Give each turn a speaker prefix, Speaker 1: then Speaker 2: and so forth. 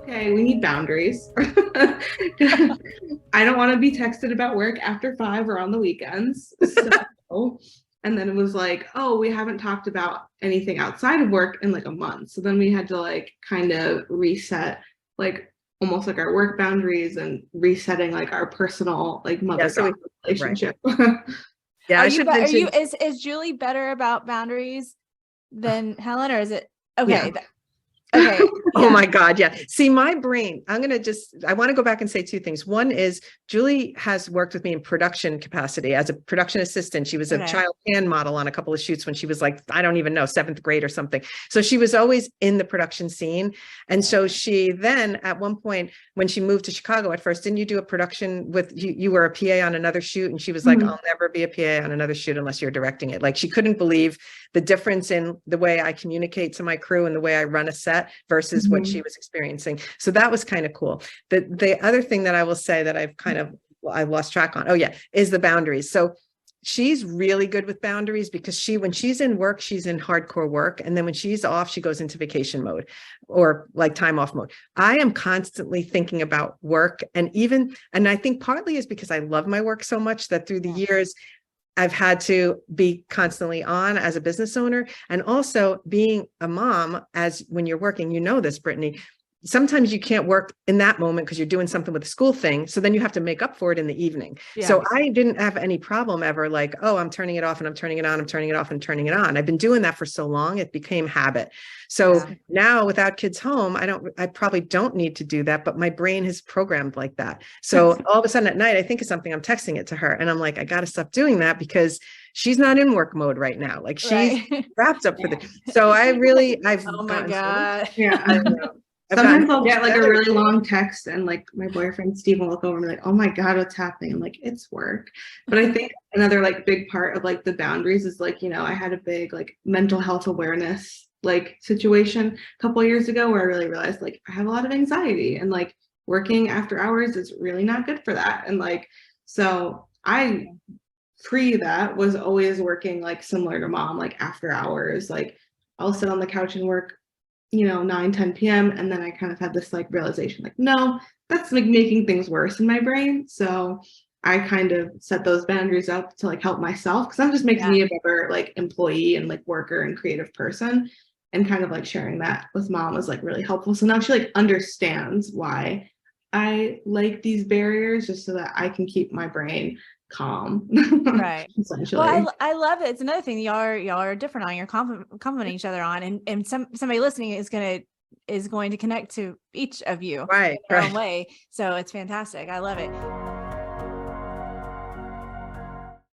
Speaker 1: okay, we need boundaries. I don't want to be texted about work after 5 or on the weekends. So, and then it was like, oh, we haven't talked about anything outside of work in like a month. So then we had to like kind of reset like almost like our work boundaries and resetting like our personal like mother-daughter relationship.
Speaker 2: Right. Yeah, I should mention.
Speaker 3: Is Julie better about boundaries than Helen, or is it okay?
Speaker 1: Yeah.
Speaker 3: Okay.
Speaker 2: Oh my God. Yeah. See, my brain, I want to go back and say two things. One is Julie has worked with me in production capacity as a production assistant. She was a child hand model on a couple of shoots when she was like, I don't even know, 7th grade or something. So she was always in the production scene. And so she then at one point when she moved to Chicago at first, didn't you do a production with you were a PA on another shoot? And she was like, I'll never be a PA on another shoot unless you're directing it. Like she couldn't believe the difference in the way I communicate to my crew and the way I run a set versus what she was experiencing. So that was kind of cool. The other thing that I will say that I lost track on, is the boundaries. So she's really good with boundaries because when she's in work, she's in hardcore work. And then when she's off, she goes into vacation mode or like time off mode. I am constantly thinking about work. And I think partly is because I love my work so much that through the years, I've had to be constantly on as a business owner, and also being a mom when you're working, you know this, Brittany, sometimes you can't work in that moment because you're doing something with the school thing. So then you have to make up for it in the evening. Yeah. So I didn't have any problem ever like, oh, I'm turning it off and I'm turning it on. I'm turning it off and turning it on. I've been doing that for so long. It became habit. So now without kids home, I probably don't need to do that, but my brain has programmed like that. So all of a sudden at night, I think of something, I'm texting it to her and I'm like, I got to stop doing that because she's not in work mode right now. Like she's wrapped up for the, so I've
Speaker 3: oh my God.
Speaker 1: Yeah. Sometimes I'll get like a really long text and like my boyfriend Steve will look over and be like, oh my God, what's happening? I'm like, it's work. But I think another like big part of like the boundaries is like, I had a big like mental health awareness like situation a couple of years ago where I really realized like I have a lot of anxiety and like working after hours is really not good for that. And like, so I that was always working like similar to mom, like after hours, like I'll sit on the couch and work 9, 10 p.m. And then I kind of had this like realization, like, no, that's like making things worse in my brain. So I kind of set those boundaries up to like help myself because that just makes me a better like employee and like worker and creative person. And kind of like sharing that with mom was like really helpful. So now she like understands why I like these barriers just so that I can keep my brain calm.
Speaker 3: Right. Well, I love it. It's another thing y'all are different on. You're complimenting each other on, and somebody listening is going to connect to each of you
Speaker 2: right
Speaker 3: their own way. So it's fantastic. I love it.